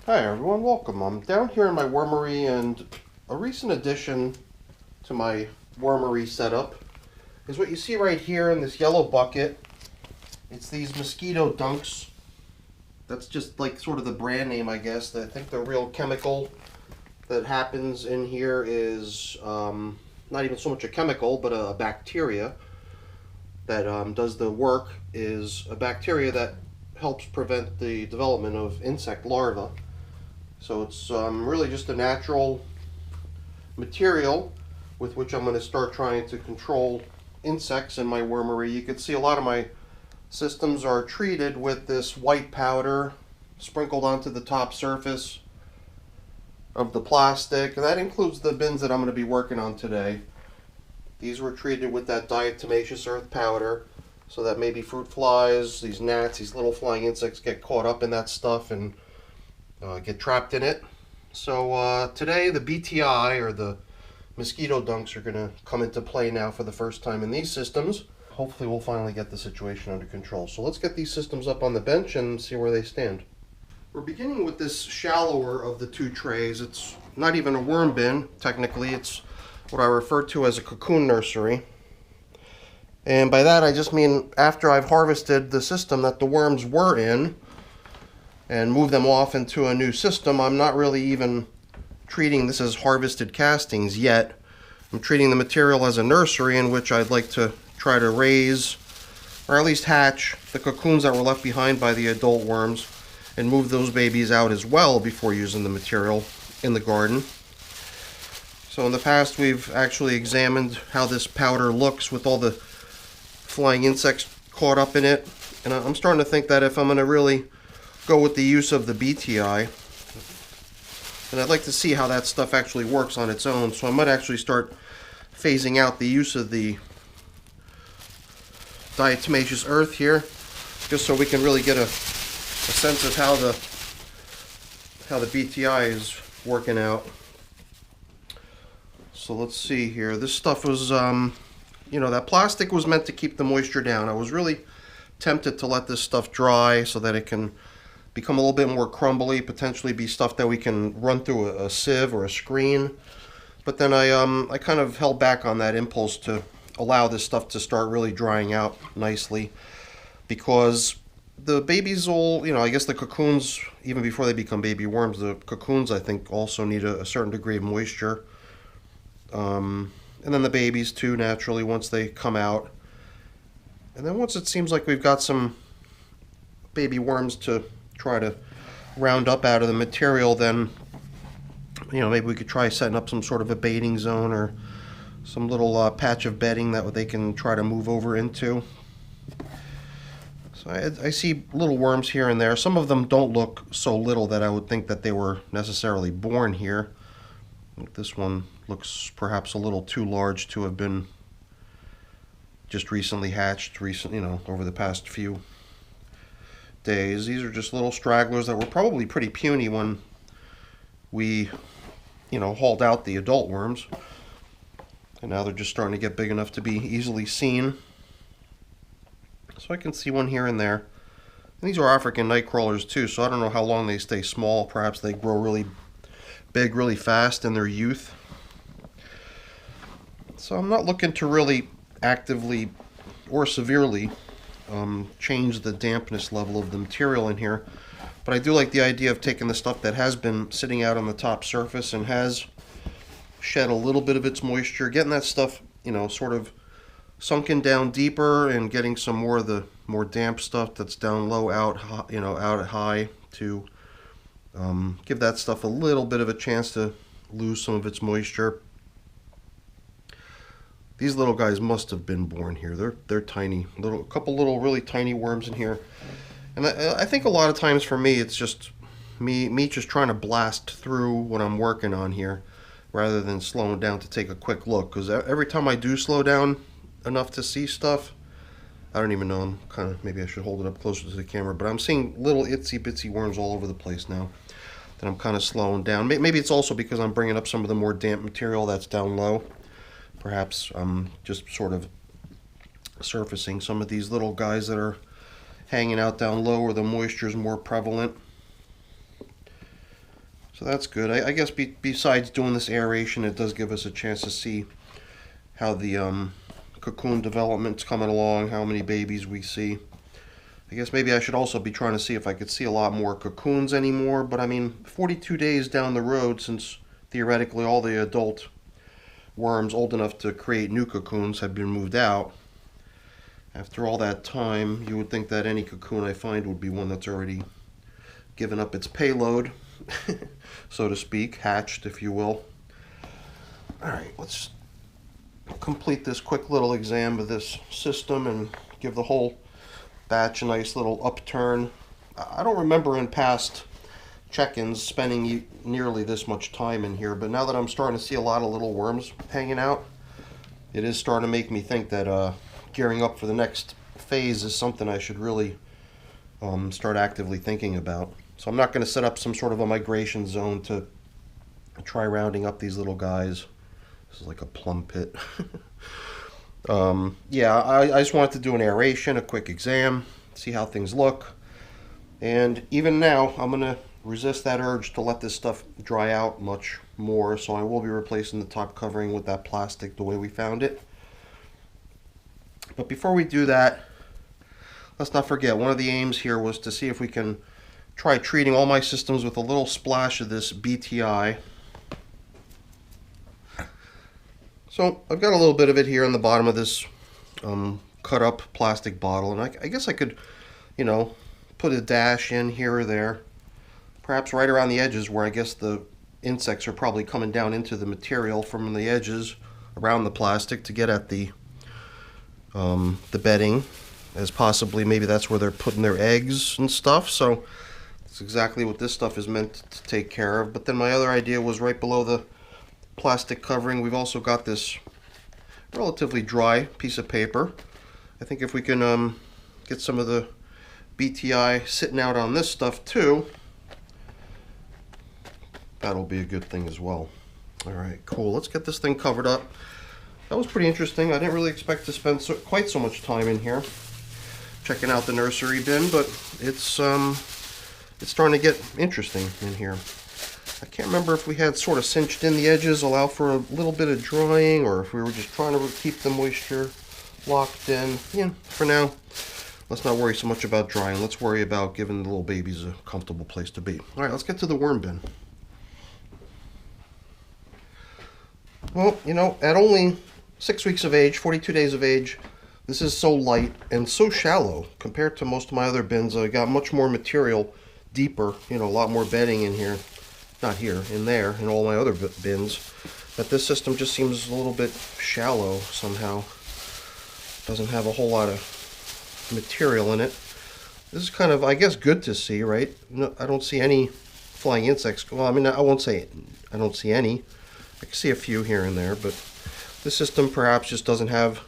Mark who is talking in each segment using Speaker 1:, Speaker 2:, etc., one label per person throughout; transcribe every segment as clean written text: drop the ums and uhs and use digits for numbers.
Speaker 1: Hi everyone, welcome. I'm down here in my wormery, and a recent addition to my wormery setup is what you see right here in this yellow bucket. It's these mosquito dunks. That's just like sort of the brand name, I guess. I think the real chemical that happens in here is not even so much a chemical, but a bacteria that does the work. Is a bacteria that helps prevent the development of insect larvae. So it's really just a natural material with which I'm going to start trying to control insects in my wormery. You can see a lot of my systems are treated with this white powder sprinkled onto the top surface of the plastic. And that includes the bins that I'm going to be working on today. These were treated with that diatomaceous earth powder so that maybe fruit flies, these gnats, these little flying insects get caught up in that stuff and get trapped in it. So today the BTI, or the mosquito dunks, are going to come into play now for the first time in these systems. Hopefully we'll finally get the situation under control. So let's get these systems up on the bench and see where they stand. We're beginning with this shallower of the two trays. It's not even a worm bin, technically. It's what I refer to as a cocoon nursery. And by that I just mean after I've harvested the system that the worms were in and move them off into a new system, I'm not really even treating this as harvested castings yet. I'm treating the material as a nursery in which I'd like to try to raise, or at least hatch, the cocoons that were left behind by the adult worms and move those babies out as well before using the material in the garden. So in the past we've actually examined how this powder looks with all the flying insects caught up in it, and I'm starting to think that if I'm going to really go with the use of the BTI, and I'd like to see how that stuff actually works on its own. So I might actually start phasing out the use of the diatomaceous earth here, just so we can really get a sense of how the BTI is working out. So let's see here. This stuff was, that plastic was meant to keep the moisture down. I was really tempted to let this stuff dry so that it can become a little bit more crumbly, potentially be stuff that we can run through a sieve or a screen. But then I kind of held back on that impulse to allow this stuff to start really drying out nicely, because the babies will, I guess the cocoons, even before they become baby worms, the cocoons I think also need a certain degree of moisture. And then the babies too, naturally, once they come out. And then once it seems like we've got some baby worms to try to round up out of the material, then maybe we could try setting up some sort of a baiting zone or some little patch of bedding that they can try to move over into. So I see little worms here and there. Some of them don't look so little that I would think that they were necessarily born here. This one looks perhaps a little too large to have been just recently hatched, over the past few days. These are just little stragglers that were probably pretty puny when we, hauled out the adult worms. And now they're just starting to get big enough to be easily seen. So I can see one here and there. And these are African nightcrawlers too, so I don't know how long they stay small. Perhaps they grow really big really fast in their youth. So I'm not looking to really actively or severely change the dampness level of the material in here, but I do like the idea of taking the stuff that has been sitting out on the top surface and has shed a little bit of its moisture, getting that stuff sort of sunken down deeper and getting some more of the more damp stuff that's down low out at high to give that stuff a little bit of a chance to lose some of its moisture. These little guys must have been born here. They're tiny, a couple little really tiny worms in here. And I think a lot of times for me it's just me just trying to blast through what I'm working on here rather than slowing down to take a quick look, because every time I do slow down enough to see stuff, I don't even know, maybe I should hold it up closer to the camera, but I'm seeing little itsy bitsy worms all over the place now that I'm kind of slowing down. Maybe it's also because I'm bringing up some of the more damp material that's down low. Perhaps I'm just sort of surfacing some of these little guys that are hanging out down low where the moisture is more prevalent. So that's good. I guess besides doing this aeration, it does give us a chance to see how the cocoon development's coming along, how many babies we see. I guess maybe I should also be trying to see if I could see a lot more cocoons anymore, but I mean, 42 days down the road, since theoretically all the adult worms old enough to create new cocoons have been moved out, after all that time, you would think that any cocoon I find would be one that's already given up its payload, so to speak, hatched, if you will. Alright, let's complete this quick little exam of this system and give the whole batch a nice little upturn. I don't remember in past check-ins spending nearly this much time in here, but now that I'm starting to see a lot of little worms hanging out, it is starting to make me think that gearing up for the next phase is something I should really start actively thinking about. So I'm not going to set up some sort of a migration zone to try rounding up these little guys. This is like a plum pit. Yeah, I just wanted to do an aeration, a quick exam, see how things look. And even now, I'm going to resist that urge to let this stuff dry out much more, so I will be replacing the top covering with that plastic the way we found it. But before we do that, let's not forget, one of the aims here was to see if we can try treating all my systems with a little splash of this BTI. So I've got a little bit of it here on the bottom of this cut up plastic bottle, and I guess I could, you know, put a dash in here or there, perhaps right around the edges where I guess the insects are probably coming down into the material from the edges around the plastic to get at the bedding, as possibly maybe that's where they're putting their eggs and stuff. So that's exactly what this stuff is meant to take care of. But then my other idea was right below the plastic covering, we've also got this relatively dry piece of paper. I think if we can get some of the BTI sitting out on this stuff too, that'll be a good thing as well. Alright, cool. Let's get this thing covered up. That was pretty interesting. I didn't really expect to spend quite so much time in here checking out the nursery bin, but it's starting to get interesting in here. I can't remember if we had sort of cinched in the edges, allow for a little bit of drying, or if we were just trying to keep the moisture locked in. Yeah, for now, let's not worry so much about drying. Let's worry about giving the little babies a comfortable place to be. All right, let's get to the worm bin. Well, you know, at only 6 weeks of age, 42 days of age, this is so light and so shallow compared to most of my other bins. I got much more material, deeper, you know, a lot more bedding in here. Not here, in there, in all my other bins. But this system just seems a little bit shallow somehow. Doesn't have a whole lot of material in it. This is kind of, I guess, good to see, right? No, I don't see any flying insects. Well, I mean, I won't say I don't see any. I can see a few here and there, but this system perhaps just doesn't have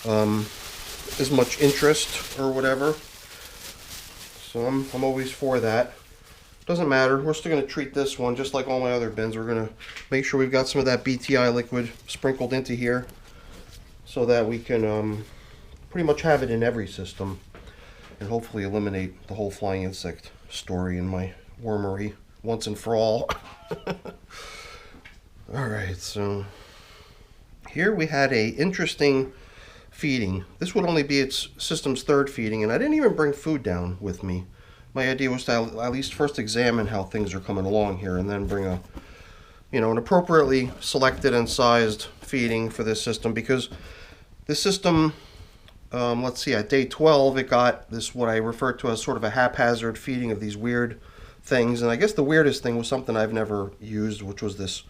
Speaker 1: as much interest or whatever. So I'm always for that. Doesn't matter. We're still going to treat this one just like all my other bins. We're going to make sure we've got some of that BTI liquid sprinkled into here so that we can pretty much have it in every system and hopefully eliminate the whole flying insect story in my wormery once and for all. Alright, so here we had a interesting feeding. This would only be its system's third feeding, and I didn't even bring food down with me. My idea was to at least first examine how things are coming along here and then bring a, you know, an appropriately selected and sized feeding for this system, because this system, let's see, at day 12 it got this, what I refer to as sort of a haphazard feeding of these weird things. And I guess the weirdest thing was something I've never used, which was this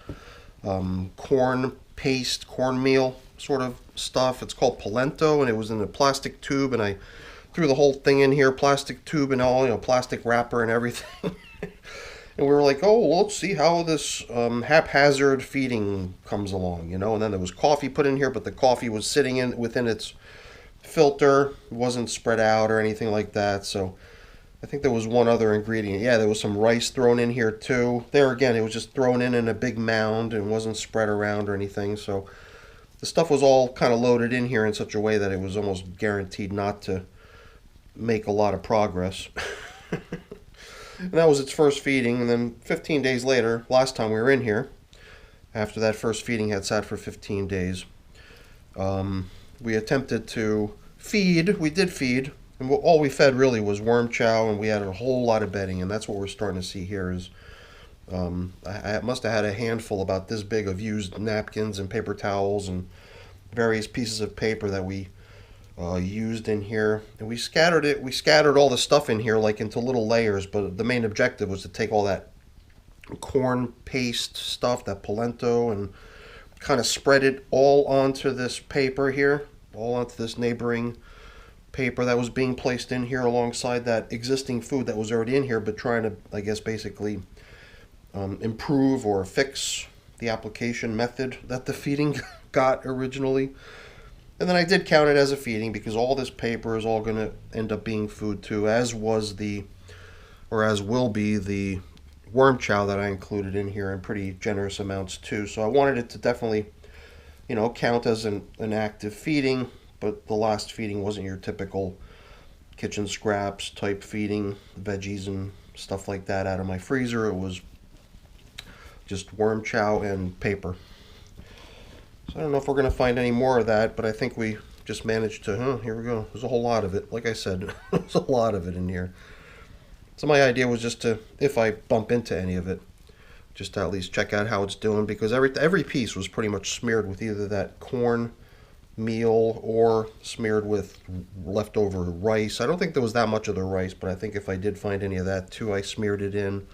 Speaker 1: corn paste, cornmeal sort of stuff. It's called polenta, and it was in a plastic tube, and I threw the whole thing in here, plastic tube and all, you know, plastic wrapper and everything. And we were like, oh, well, let's see how this haphazard feeding comes along, you know. And then there was coffee put in here, but the coffee was sitting in within its filter. It wasn't spread out or anything like that. So I think there was one other ingredient. Yeah, there was some rice thrown in here too. There again, it was just thrown in a big mound and wasn't spread around or anything. So the stuff was all kind of loaded in here in such a way that it was almost guaranteed not to make a lot of progress. And that was its first feeding. And then 15 days later, last time we were in here, after that first feeding had sat for 15 days, we attempted to feed. We did feed, and all we fed really was worm chow, and we had a whole lot of bedding, and that's what we're starting to see here is I must have had a handful about this big of used napkins and paper towels and various pieces of paper that we used in here, and we scattered it. We scattered all the stuff in here like into little layers, but the main objective was to take all that corn paste stuff, that polenta, and kind of spread it all onto this paper here, all onto this neighboring paper that was being placed in here alongside that existing food that was already in here, but trying to, I guess, basically improve or fix the application method that the feeding got originally. And then I did count it as a feeding because all this paper is all going to end up being food too, as was the, or as will be the worm chow that I included in here in pretty generous amounts too. So I wanted it to definitely, you know, count as an active feeding, but the last feeding wasn't your typical kitchen scraps type feeding, veggies and stuff like that out of my freezer. It was just worm chow and paper. So I don't know if we're going to find any more of that, but I think we just managed to, here we go. There's a whole lot of it. Like I said, there's a lot of it in here. So my idea was just to, if I bump into any of it, just to at least check out how it's doing, because every piece was pretty much smeared with either that corn meal or smeared with leftover rice. I don't think there was that much of the rice, but I think if I did find any of that too, I smeared it in.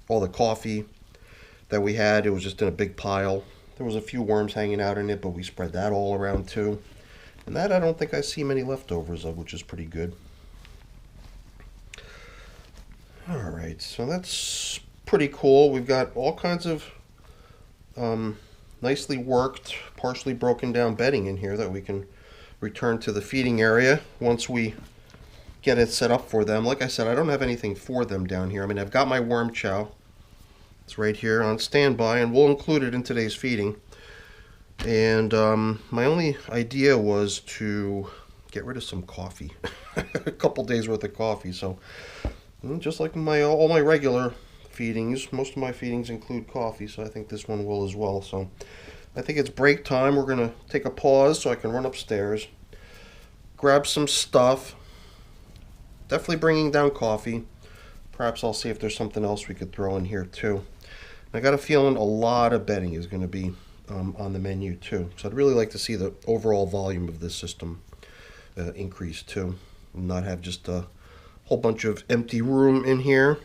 Speaker 1: All the coffee that we had, it was just in a big pile. There was a few worms hanging out in it, but we spread that all around too. And that I don't think I see many leftovers of, which is pretty good. Alright, so that's pretty cool. We've got all kinds of nicely worked, partially broken down bedding in here that we can return to the feeding area once we get it set up for them. Like I said, I don't have anything for them down here. I mean, I've got my worm chow. It's right here on standby, and we'll include it in today's feeding. And my only idea was to get rid of some coffee. A couple days worth of coffee. So just like all my regular feedings, most of my feedings include coffee, so I think this one will as well. So I think it's break time. We're going to take a pause so I can run upstairs, grab some stuff. Definitely bringing down coffee. Perhaps I'll see if there's something else we could throw in here too. I got a feeling a lot of bedding is going to be on the menu too. So I'd really like to see the overall volume of this system increase too, and not have just a whole bunch of empty room in here.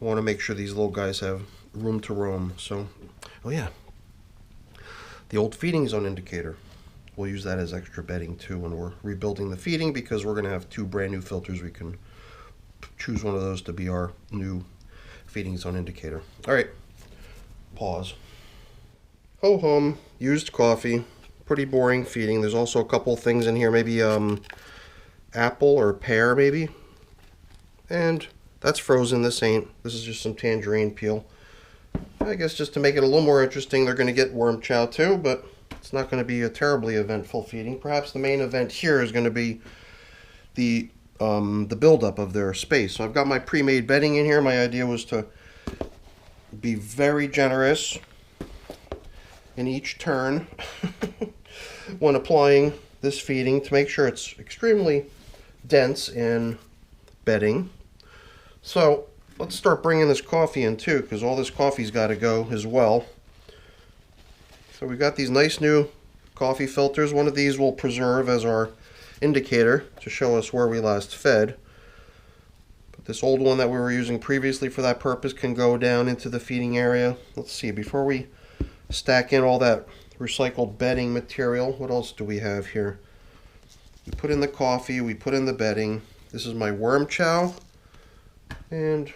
Speaker 1: I want to make sure these little guys have room to roam. So, oh yeah, the old feeding zone indicator. We'll use that as extra bedding too when we're rebuilding the feeding, because we're going to have 2 brand new filters. We can choose one of those to be our new feeding zone indicator. All right, pause. Ho hum, used coffee. Pretty boring feeding. There's also a couple things in here, maybe apple or pear maybe. And that's frozen. This ain't. This is just some tangerine peel. I guess just to make it a little more interesting, they're going to get worm chow too, but it's not going to be a terribly eventful feeding. Perhaps the main event here is going to be the buildup of their space. So I've got my pre-made bedding in here. My idea was to be very generous in each turn when applying this feeding to make sure it's extremely dense in bedding. So let's start bringing this coffee in too, because all this coffee's got to go as well. So we've got these nice new coffee filters. One of these will preserve as our indicator to show us where we last fed. But this old one that we were using previously for that purpose can go down into the feeding area. Let's see, before we stack in all that recycled bedding material, what else do we have here? We put in the coffee, we put in the bedding. This is my worm chow, and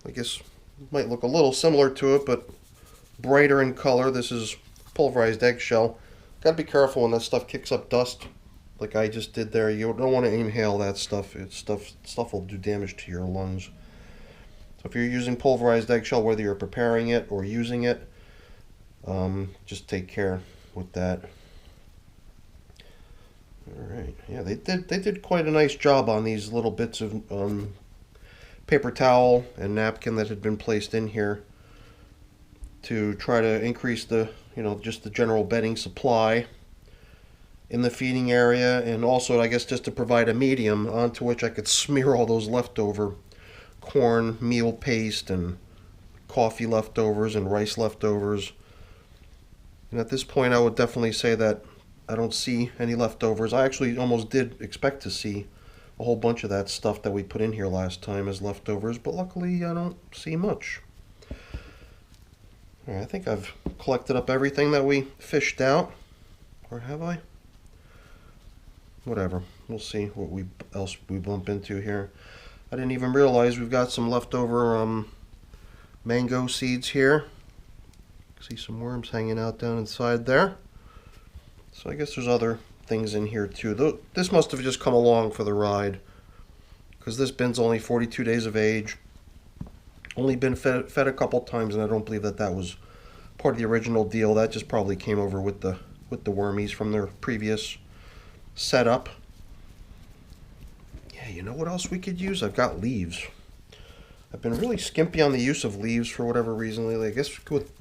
Speaker 1: I guess it might look a little similar to it, but brighter in color. This is pulverized eggshell. Got to be careful when that stuff kicks up dust like I just did there. You don't want to inhale that stuff. Stuff will do damage to your lungs. So if you're using pulverized eggshell, whether you're preparing it or using it, just take care with that. All right, yeah, they did quite a nice job on these little bits of paper towel and napkin that had been placed in here to try to increase the, just the general bedding supply in the feeding area, and also I guess just to provide a medium onto which I could smear all those leftover corn meal paste and coffee leftovers and rice leftovers. And at this point I would definitely say that I don't see any leftovers. I actually almost did expect to see a whole bunch of that stuff that we put in here last time as leftovers, but luckily I don't see much. All right, I think I've collected up everything that we fished out, or have I? Whatever, we'll see what else we bump into here. I didn't even realize we've got some leftover mango seeds here. See some worms hanging out down inside there. So I guess there's other things in here too. This must have just come along for the ride, because this bin's only 42 days of age. Only been fed a couple times, and I don't believe that was part of the original deal. That just probably came over with the wormies from their previous setup. Yeah, you know what else we could use? I've got leaves. I've been really skimpy on the use of leaves for whatever reason lately. I guess with,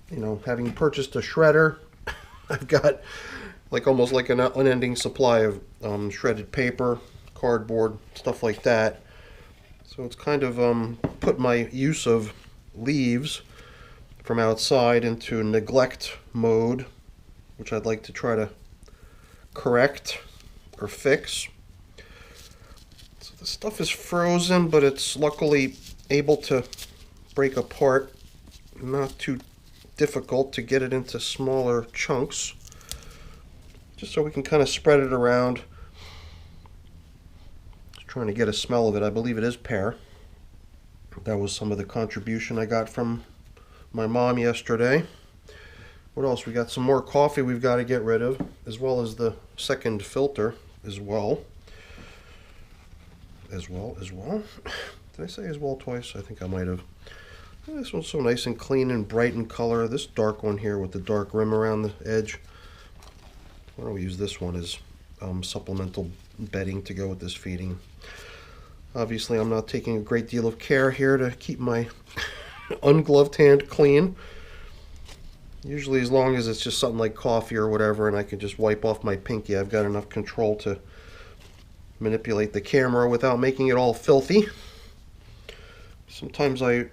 Speaker 1: having purchased a shredder, I've got almost like an unending supply of shredded paper, cardboard, stuff like that. So it's kind of put my use of leaves from outside into neglect mode, which I'd like to try to correct or fix. So the stuff is frozen, but it's luckily able to break apart. Not too difficult to get it into smaller chunks, just so we can kind of spread it around. Just trying to get a smell of it. I believe it is pear. That was some of the contribution I got from my mom yesterday. What else? We got some more coffee we've got to get rid of, as well as the second filter as well. Did I say as well twice? I think I might have. This one's so nice and clean and bright in color. This dark one here with the dark rim around the edge. Why don't we use this one as supplemental bedding to go with this feeding? Obviously, I'm not taking a great deal of care here to keep my ungloved hand clean. Usually, as long as it's just something like coffee or whatever, and I can just wipe off my pinky, I've got enough control to manipulate the camera without making it all filthy. Sometimes I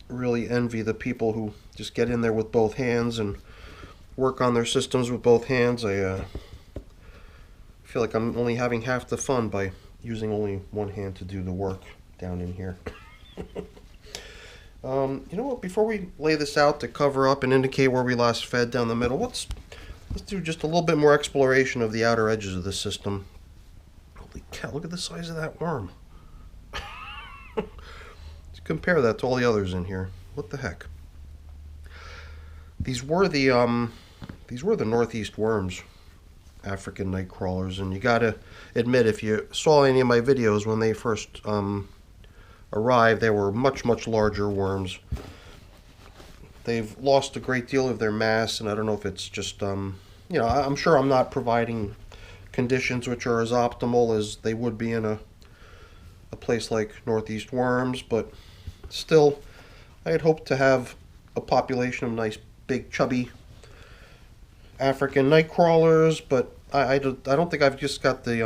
Speaker 1: really envy the people who just get in there with both hands and work on their systems with both hands. I feel like I'm only having half the fun by using only one hand to do the work down in here. You know what, before we lay this out to cover up and indicate where we last fed down the middle, let's do just a little bit more exploration of the outer edges of the system. Holy cow, look at the size of that worm. Let's compare that to all the others in here. What the heck? These were the northeast worms, African nightcrawlers, and you gotta admit, if you saw any of my videos when they first arrived, they were much larger worms. They've lost a great deal of their mass, and I don't know if it's just I'm sure I'm not providing conditions which are as optimal as they would be in a place like northeast worms, but still I had hoped to have a population of nice big chubby African nightcrawlers, but I don't think I've just got the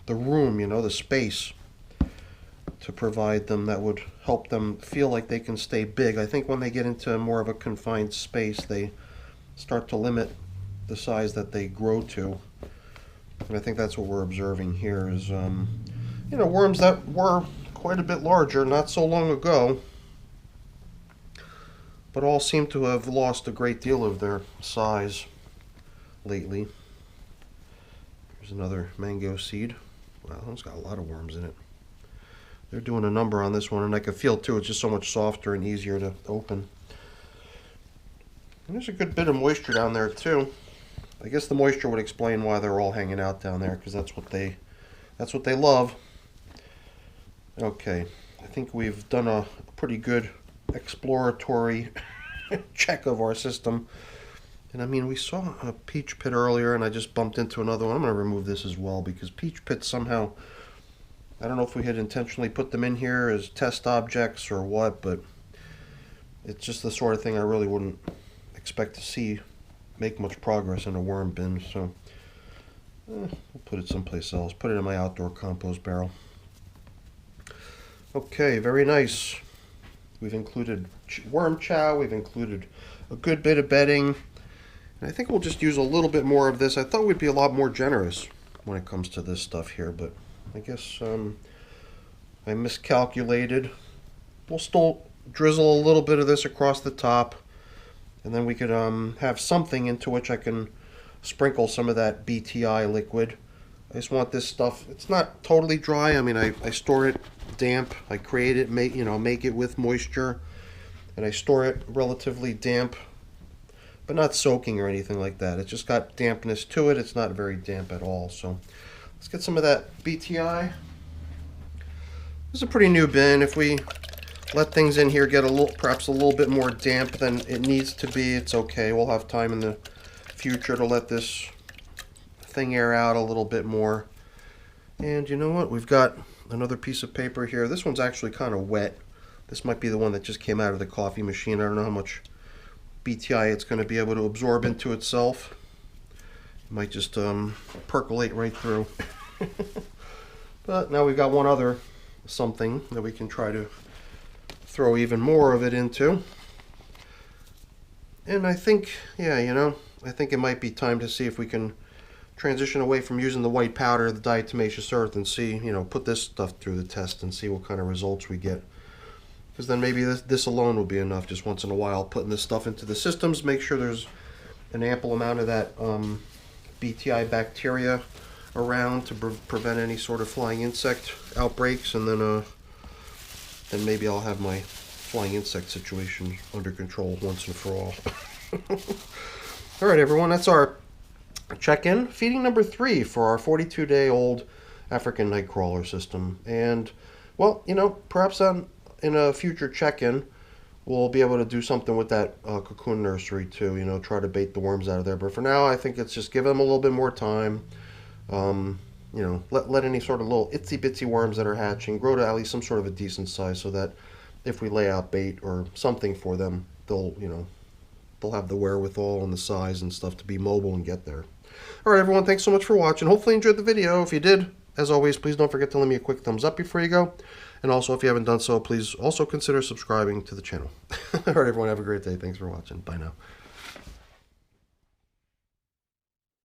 Speaker 1: room, the space to provide them that would help them feel like they can stay big. I think when they get into more of a confined space, they start to limit the size that they grow to. And I think that's what we're observing here is, worms that were quite a bit larger not so long ago, but all seem to have lost a great deal of their size lately. There's another mango seed. Wow, it's got a lot of worms in it. They're doing a number on this one, and I can feel too, it's just so much softer and easier to open. And there's a good bit of moisture down there too. I guess the moisture would explain why they're all hanging out down there, because that's what they love. Okay, I think we've done a pretty good exploratory check of our system. And I mean, we saw a peach pit earlier, and I just bumped into another one. I'm going to remove this as well, because peach pits somehow I don't know if we had intentionally put them in here as test objects or what, but it's just the sort of thing I really wouldn't expect to see make much progress in a worm bin, so we'll put it someplace else. Put it in my outdoor compost barrel. Okay, very nice. We've included worm chow, we've included a good bit of bedding, and I think we'll just use a little bit more of this. I thought we'd be a lot more generous when it comes to this stuff here, but I guess I miscalculated. We'll still drizzle a little bit of this across the top, and then we could have something into which I can sprinkle some of that BTI liquid. I just want this stuff, it's not totally dry. I mean, I store it damp. I create it, make it with moisture, and I store it relatively damp, but not soaking or anything like that. It's just got dampness to it. It's not very damp at all. So let's get some of that BTI. This is a pretty new bin. If we let things in here get perhaps a little bit more damp than it needs to be, it's okay. We'll have time in the future to let this thing air out a little bit more. And you know what? We've got another piece of paper here. This one's actually kind of wet. This might be the one that just came out of the coffee machine. I don't know how much BTI it's going to be able to absorb into itself. It might just percolate right through. But now we've got one other something that we can try to throw even more of it into. And I think, yeah, I think it might be time to see if we can transition away from using the white powder, the diatomaceous earth, and see, put this stuff through the test and see what kind of results we get. Because then maybe this alone will be enough, just once in a while, putting this stuff into the systems, make sure there's an ample amount of that BTI bacteria around to prevent any sort of flying insect outbreaks, and then maybe I'll have my flying insect situation under control once and for all. All right, everyone, that's our check-in. Feeding number 3 for our 42-day-old African nightcrawler system. And, well, perhaps in a future check-in, we'll be able to do something with that cocoon nursery too, try to bait the worms out of there. But for now, I think it's just give them a little bit more time. Let any sort of little itsy-bitsy worms that are hatching grow to at least some sort of a decent size, so that if we lay out bait or something for them, they'll have the wherewithal and the size and stuff to be mobile and get there. All right, everyone, thanks so much for watching. Hopefully you enjoyed the video. If you did, as always, please don't forget to leave me a quick thumbs up before you go. And also, if you haven't done so, please also consider subscribing to the channel. All right, everyone, have a great day. Thanks for watching. Bye now.